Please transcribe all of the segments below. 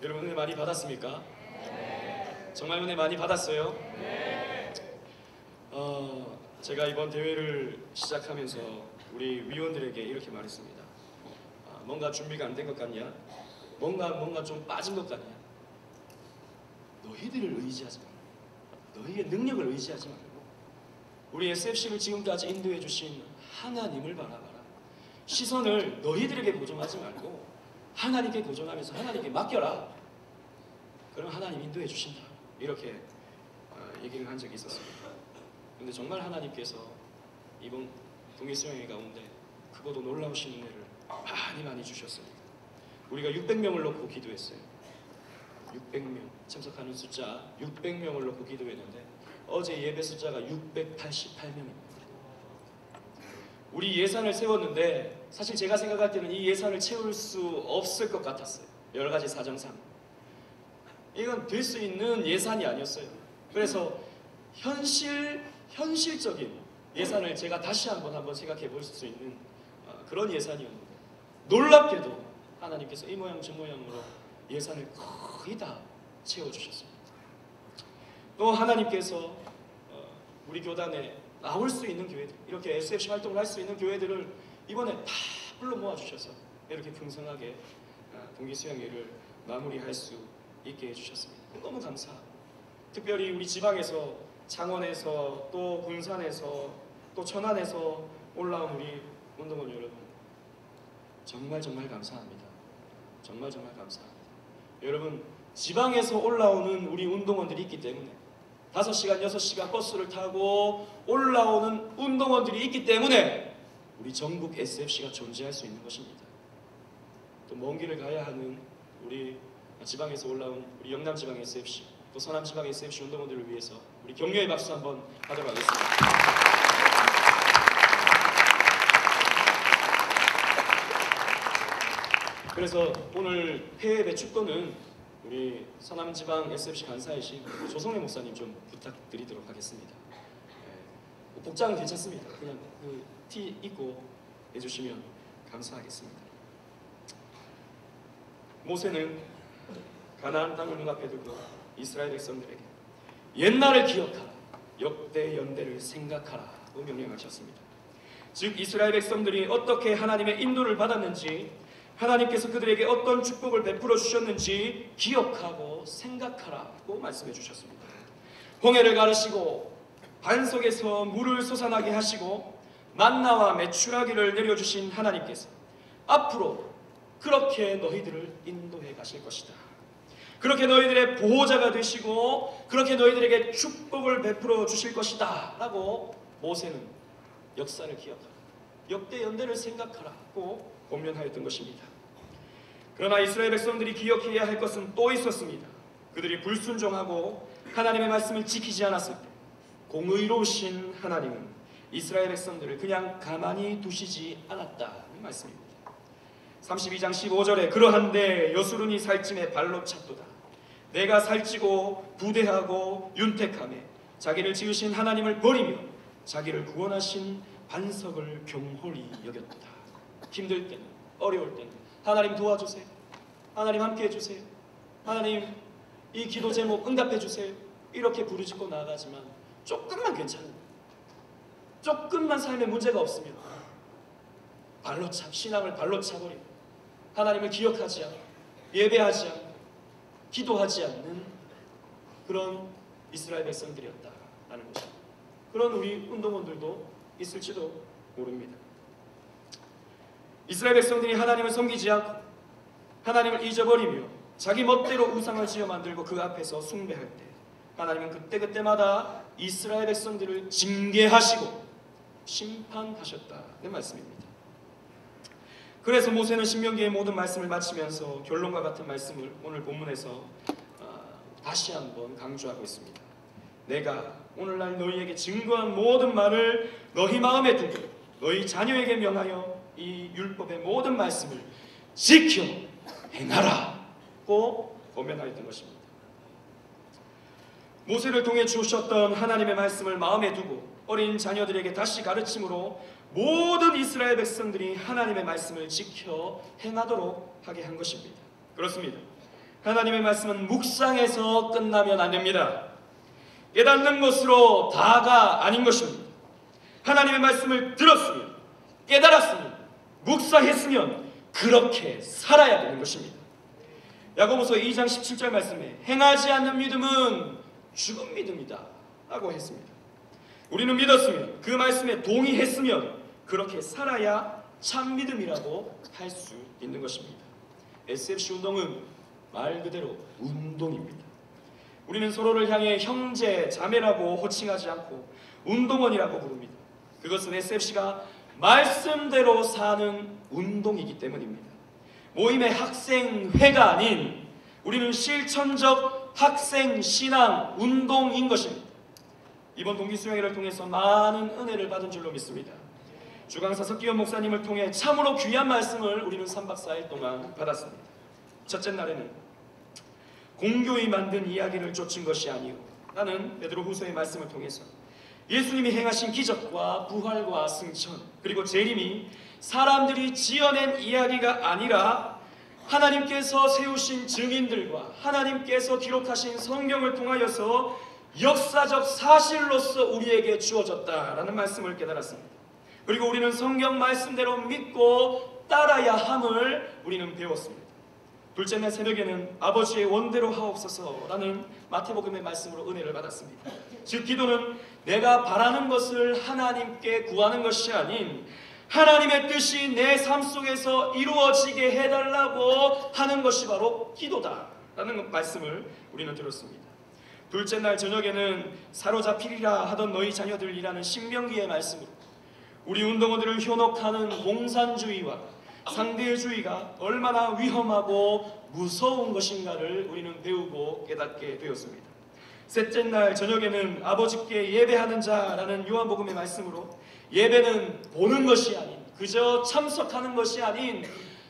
여러분 은혜 많이 받았습니까? 네. 정말 은혜 많이 받았어요? 네. 제가 이번 대회를 시작하면서 우리 위원들에게 이렇게 말했습니다. 뭔가 준비가 안 된 것 같냐? 뭔가 좀 빠진 것 같냐? 너희들을 의지하지 말고, 너희의 능력을 의지하지 말고, 우리 SFC를 지금까지 인도해 주신 하나님을 바라봐라. 시선을 너희들에게 고정하지 말고 하나님께 고정하면서 하나님께 맡겨라. 그럼 하나님 인도해 주신다. 이렇게 얘기를 한 적이 있었습니다. 그런데 정말 하나님께서 이번 동해수영회 가운데 크고도 놀라우신 은혜를 많이 주셨습니다. 우리가 600명을 놓고 기도했어요. 600명 참석하는 숫자 600명을 놓고 기도했는데 어제 예배 숫자가 688명입니다. 우리 예산을 세웠는데 사실 제가 생각할 때는 이 예산을 채울 수 없을 것 같았어요. 여러 가지 사정상 이건 될 수 있는 예산이 아니었어요. 그래서 현실적인 예산을 제가 다시 한번 생각해 볼 수 있는 그런 예산이었는데 놀랍게도 하나님께서 이 모양 저 모양으로 예산을 거의 다 채워주셨습니다. 또 하나님께서 우리 교단에 나올 수 있는 교회들, 이렇게 SFC 활동을 할 수 있는 교회들을 이번에 다 불러 모아주셔서 이렇게 풍성하게 동기수양회를 마무리할 수 있게 해주셨습니다. 너무 감사하고, 특별히 우리 지방에서, 창원에서, 또 군산에서, 또 천안에서 올라온 우리 운동원 여러분, 정말 감사합니다. 정말 감사합니다. 여러분, 지방에서 올라오는 우리 운동원들이 있기 때문에 5시간, 6시간 버스를 타고 올라오는 운동원들이 있기 때문에 우리 전국 SFC가 존재할 수 있는 것입니다. 또 먼 길을 가야 하는 우리 지방에서 올라온 우리 영남지방 SFC, 또 서남지방 SFC 운동원들을 위해서 우리 격려의 박수 한번 하도록 하겠습니다. 그래서 오늘 폐회의 축도는 우리 서남지방 SFC 간사이신 조성래 목사님 좀 부탁드리도록 하겠습니다. 복장은 괜찮습니다. 그냥 그 티 입고 해주시면 감사하겠습니다. 모세는 가나안 땅을 눈앞에 두고 이스라엘 백성들에게 옛날을 기억하라, 역대 연대를 생각하라고 명령하셨습니다. 즉 이스라엘 백성들이 어떻게 하나님의 인도를 받았는지, 하나님께서 그들에게 어떤 축복을 베풀어 주셨는지 기억하고 생각하라고 말씀해 주셨습니다. 홍해를 가르시고 반석에서 물을 솟아나게 하시고 만나와 메추라기를 내려주신 하나님께서 앞으로 그렇게 너희들을 인도해 가실 것이다. 그렇게 너희들의 보호자가 되시고 그렇게 너희들에게 축복을 베풀어 주실 것이다 라고 모세는 역사를 기억하라, 역대 연대를 생각하라고 권면하였던 것입니다. 그러나 이스라엘 백성들이 기억해야 할 것은 또 있었습니다. 그들이 불순종하고 하나님의 말씀을 지키지 않았을 때 공의로우신 하나님은 이스라엘 백성들을 그냥 가만히 두시지 않았다는 말씀입니다. 32장 15절에 그러한데 여수run이 살찜에 발로 찼도다. 내가 살찌고 부대하고 윤택하며 자기를 지으신 하나님을 버리며 자기를 구원하신 반석을 경홀히 여겼다. 힘들 때는, 어려울 때는 하나님 도와주세요. 하나님 함께해 주세요. 하나님 이 기도 제목 응답해 주세요. 이렇게 부르짖고 나아가지만 조금만 괜찮은, 조금만 삶에 문제가 없으면 신앙을 발로 차버리고 하나님을 기억하지 않고 예배하지 않고 기도하지 않는 그런 이스라엘 백성들이었다라는 것입니다. 그런 우리 운동원들도 있을지도 모릅니다. 이스라엘 백성들이 하나님을 섬기지 않고 하나님을 잊어버리며 자기 멋대로 우상을 지어 만들고 그 앞에서 숭배할 때 하나님은 그때마다 이스라엘 백성들을 징계하시고 심판하셨다는 말씀입니다. 그래서 모세는 신명기의 모든 말씀을 마치면서 결론과 같은 말씀을 오늘 본문에서 다시 한번 강조하고 있습니다. 내가 오늘날 너희에게 증거한 모든 말을 너희 마음에 두고 너희 자녀에게 명하여 이 율법의 모든 말씀을 지켜 행하라고 권면하였던 것입니다. 모세를 통해 주셨던 하나님의 말씀을 마음에 두고 어린 자녀들에게 다시 가르침으로 모든 이스라엘 백성들이 하나님의 말씀을 지켜 행하도록 하게 한 것입니다. 그렇습니다. 하나님의 말씀은 묵상해서 끝나면 안 됩니다. 깨닫는 것으로 다가 아닌 것입니다. 하나님의 말씀을 들었으면, 깨달았으면, 묵상했으면 그렇게 살아야 되는 것입니다. 야고보서 2장 17절 말씀에 행하지 않는 믿음은 죽은 믿음이다 라고 했습니다. 우리는 믿었으면, 그 말씀에 동의했으면 그렇게 살아야 참 믿음이라고 할 수 있는 것입니다. SFC 운동은 말 그대로 운동입니다. 우리는 서로를 향해 형제, 자매라고 호칭하지 않고 운동원이라고 부릅니다. 그것은 SFC가 말씀대로 사는 운동이기 때문입니다. 모임의 학생회가 아닌 우리는 실천적 학생 신앙 운동인 것입니다. 이번 동기수양회를 통해서 많은 은혜를 받은 줄로 믿습니다. 주강사 석기현 목사님을 통해 참으로 귀한 말씀을 우리는 3박 4일 동안 받았습니다. 첫째 날에는 공교히 만든 이야기를 쫓은 것이 아니요, 라는 베드로후서의 말씀을 통해서 예수님이 행하신 기적과 부활과 승천, 그리고 재림이 사람들이 지어낸 이야기가 아니라 하나님께서 세우신 증인들과 하나님께서 기록하신 성경을 통하여서 역사적 사실로서 우리에게 주어졌다라는 말씀을 깨달았습니다. 그리고 우리는 성경 말씀대로 믿고 따라야 함을 우리는 배웠습니다. 둘째 날 새벽에는 아버지의 원대로 하옵소서라는 마태복음의 말씀으로 은혜를 받았습니다. 즉 기도는 내가 바라는 것을 하나님께 구하는 것이 아닌 하나님의 뜻이 내 삶 속에서 이루어지게 해달라고 하는 것이 바로 기도다라는 말씀을 우리는 들었습니다. 둘째 날 저녁에는 사로잡히리라 하던 너희 자녀들이라는 신명기의 말씀으로 우리 운동원들을 현혹하는 공산주의와 상대주의가 얼마나 위험하고 무서운 것인가를 우리는 배우고 깨닫게 되었습니다. 셋째 날 저녁에는 아버지께 예배하는 자라는 요한복음의 말씀으로 예배는 보는 것이 아닌, 그저 참석하는 것이 아닌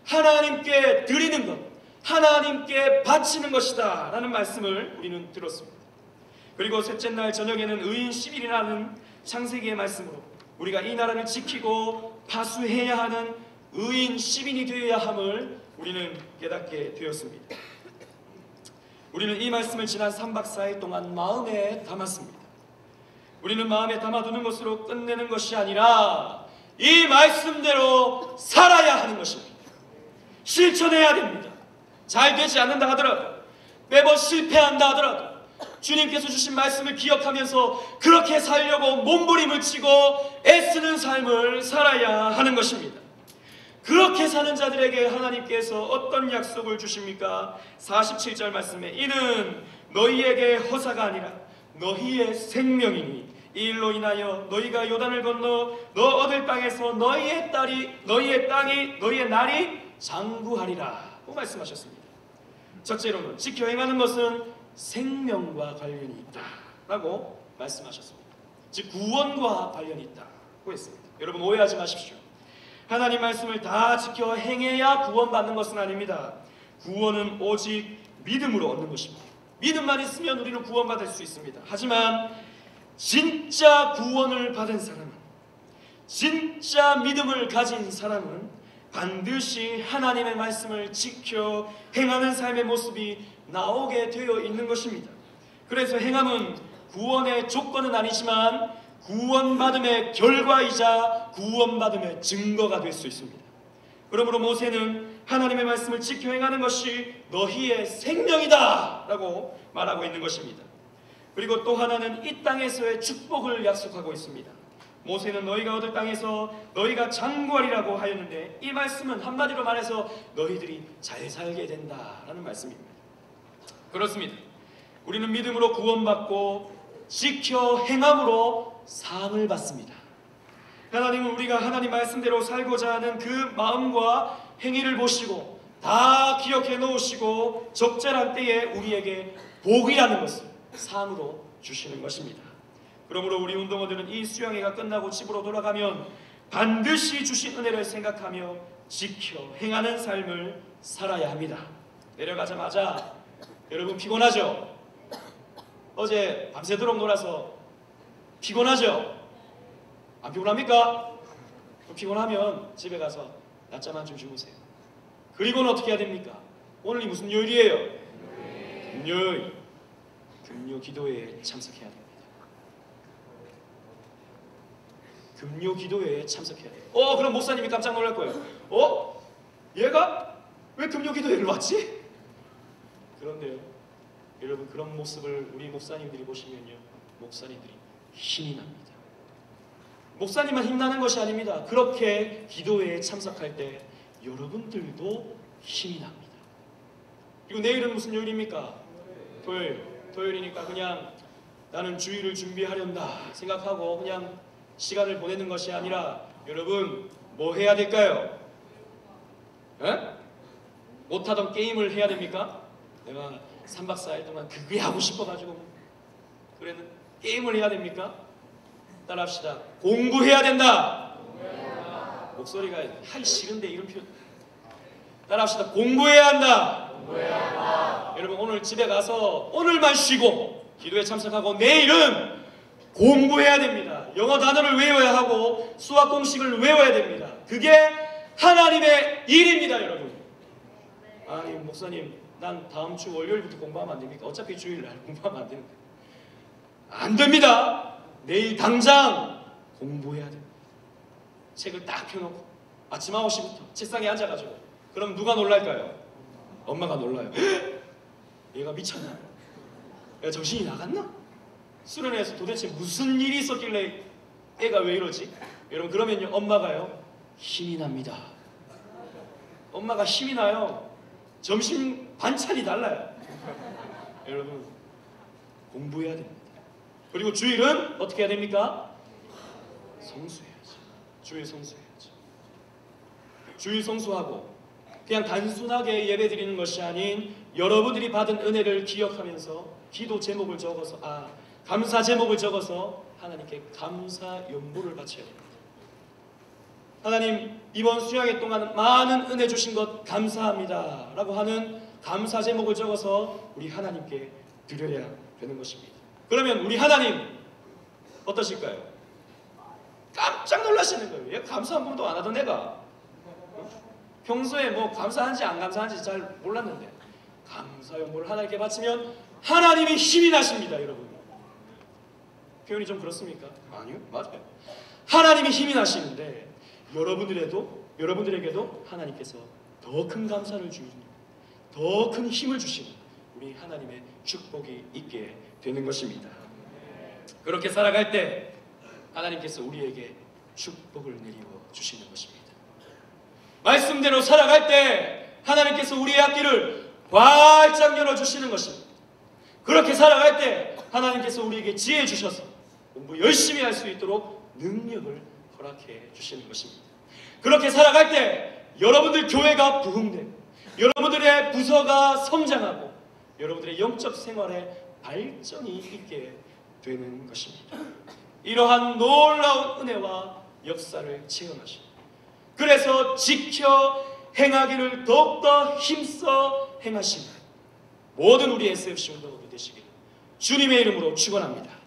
하나님께 드리는 것, 하나님께 바치는 것이다 라는 말씀을 우리는 들었습니다. 그리고 셋째 날 저녁에는 의인 10일이라는 창세기의 말씀으로 우리가 이 나라를 지키고 파수해야 하는 의인 10인이 되어야 함을 우리는 깨닫게 되었습니다. 우리는 이 말씀을 지난 3박 4일 동안 마음에 담았습니다. 우리는 마음에 담아두는 것으로 끝내는 것이 아니라 이 말씀대로 살아야 하는 것입니다. 실천해야 됩니다. 잘 되지 않는다 하더라도, 매번 실패한다 하더라도 주님께서 주신 말씀을 기억하면서 그렇게 살려고 몸부림을 치고 애쓰는 삶을 살아야 하는 것입니다. 그렇게 사는 자들에게 하나님께서 어떤 약속을 주십니까? 47절 말씀에 이는 너희에게 허사가 아니라 너희의 생명이니 이 일로 인하여 너희가 요단을 건너 너 얻을 땅에서 너희의 땅이 너희의 날이 장구하리라 고 말씀하셨습니다. 첫째로는 지켜 행하는 것은 생명과 관련이 있다라고 말씀하셨습니다. 즉 구원과 관련이 있다고 했습니다. 여러분 오해하지 마십시오. 하나님 말씀을 다 지켜 행해야 구원받는 것은 아닙니다. 구원은 오직 믿음으로 얻는 것입니다. 믿음만 있으면 우리는 구원받을 수 있습니다. 하지만 진짜 구원을 받은 사람은, 진짜 믿음을 가진 사람은 반드시 하나님의 말씀을 지켜 행하는 삶의 모습이 나오게 되어 있는 것입니다. 그래서 행함은 구원의 조건은 아니지만 구원받음의 결과이자 구원받음의 증거가 될 수 있습니다. 그러므로 모세는 하나님의 말씀을 지켜 행하는 것이 너희의 생명이다 라고 말하고 있는 것입니다. 그리고 또 하나는 이 땅에서의 축복을 약속하고 있습니다. 모세는 너희가 얻을 땅에서 너희가 장구하리라고 하였는데 이 말씀은 한마디로 말해서 너희들이 잘 살게 된다라는 말씀입니다. 그렇습니다. 우리는 믿음으로 구원받고 지켜 행함으로 상을 받습니다. 하나님은 우리가 하나님 말씀대로 살고자 하는 그 마음과 행위를 보시고 다 기억해 놓으시고 적절한 때에 우리에게 복이라는 것을 상으로 주시는 것입니다. 그러므로 우리 운동원들은 이 수양회가 끝나고 집으로 돌아가면 반드시 주신 은혜를 생각하며 지켜 행하는 삶을 살아야 합니다. 내려가자마자 여러분 피곤하죠? 어제 밤새도록 놀아서 피곤하죠? 안 피곤합니까? 피곤하면 집에 가서 낮잠 한 좀 주무세요. 그리고는 어떻게 해야 됩니까? 오늘이 무슨 요일이에요? 금요 기도회에 참석해야 됩니다. 금요 기도회에 참석해야 돼요. 그럼 목사님이 깜짝 놀랄 거예요. 얘가 왜 금요 기도회를 왔지? 그런데요, 여러분, 그런 모습을 우리 목사님들이 보시면요, 목사님들이 힘이 납니다. 목사님만 힘나는 것이 아닙니다. 그렇게 기도회에 참석할 때 여러분들도 힘이 납니다. 그리고 내일은 무슨 요일입니까? 토요일이니까 그냥 나는 주일을 준비하련다 생각하고 그냥 시간을 보내는 것이 아니라, 여러분, 뭐 해야 될까요? 못하던 게임을 해야 됩니까? 내가 3박 4일 동안 그게 하고 싶어가지고 그래는 게임을 해야 됩니까? 따라합시다. 공부해야 된다. 목소리가 하기 싫은데 이런 표현. 따라합시다. 공부해야 한다. 여러분, 오늘 집에 가서 오늘만 쉬고 기도에 참석하고 내일은 공부해야 됩니다. 영어 단어를 외워야 하고 수학 공식을 외워야 됩니다. 그게 하나님의 일입니다, 여러분. 아니, 목사님, 난 다음 주 월요일부터 공부하면 안 됩니까? 어차피 주일날 공부하면 안 되는데. 안 됩니다. 내일 당장 공부해야 됩니다. 책을 딱 펴놓고 아침 9시부터 책상에 앉아가지고, 그럼 누가 놀랄까요? 엄마가 놀라요. 얘가 미쳤나? 얘가 정신이 나갔나? 수련회에서 도대체 무슨 일이 있었길래 애가 왜 이러지? 여러분, 그러면요, 엄마가요, 힘이 납니다. 엄마가 힘이 나요. 점심 반찬이 달라요. 여러분, 공부해야 됩니다. 그리고 주일은 어떻게 해야 됩니까? 성수해야죠. 주일 성수해야죠. 주일 성수하고 그냥 단순하게 예배 드리는 것이 아닌, 여러분들이 받은 은혜를 기억하면서 기도 제목을 적어서, 감사 제목을 적어서 하나님께 감사 연보를 바쳐야 됩니다. 하나님, 이번 수양회 동안 많은 은혜 주신 것 감사합니다 라고 하는 감사 제목을 적어서 우리 하나님께 드려야 되는 것입니다. 그러면 우리 하나님 어떠실까요? 깜짝 놀라시는 거예요. 얘 감사 한 번도 안 하던 애가 평소에 뭐 감사한지 안 감사한지 잘 몰랐는데 감사 연보를 하나님께 바치면 하나님이 힘이 나십니다, 여러분. 표현이 좀 그렇습니까? 아니요, 맞아요. 하나님이 힘이 나시는데 여러분들에게도 하나님께서 더 큰 감사를 주시는, 더 큰 힘을 주시는 우리 하나님의 축복이 있게 되는 것입니다. 그렇게 살아갈 때 하나님께서 우리에게 축복을 내리워 주시는 것입니다. 말씀대로 살아갈 때 하나님께서 우리의 앞길을 활짝 열어주시는 것입니다. 그렇게 살아갈 때 하나님께서 우리에게 지혜 주셔서 공부 열심히 할 수 있도록 능력을 허락해 주시는 것입니다. 그렇게 살아갈 때 여러분들 교회가 부흥되고 여러분들의 부서가 성장하고 여러분들의 영적 생활에 발전이 있게 되는 것입니다. 이러한 놀라운 은혜와 역사를 체험하시고, 그래서 지켜 행하기를 더욱더 힘써 행하시는 모든 우리 SFC 운동원들 되시기를 주님의 이름으로 축원합니다.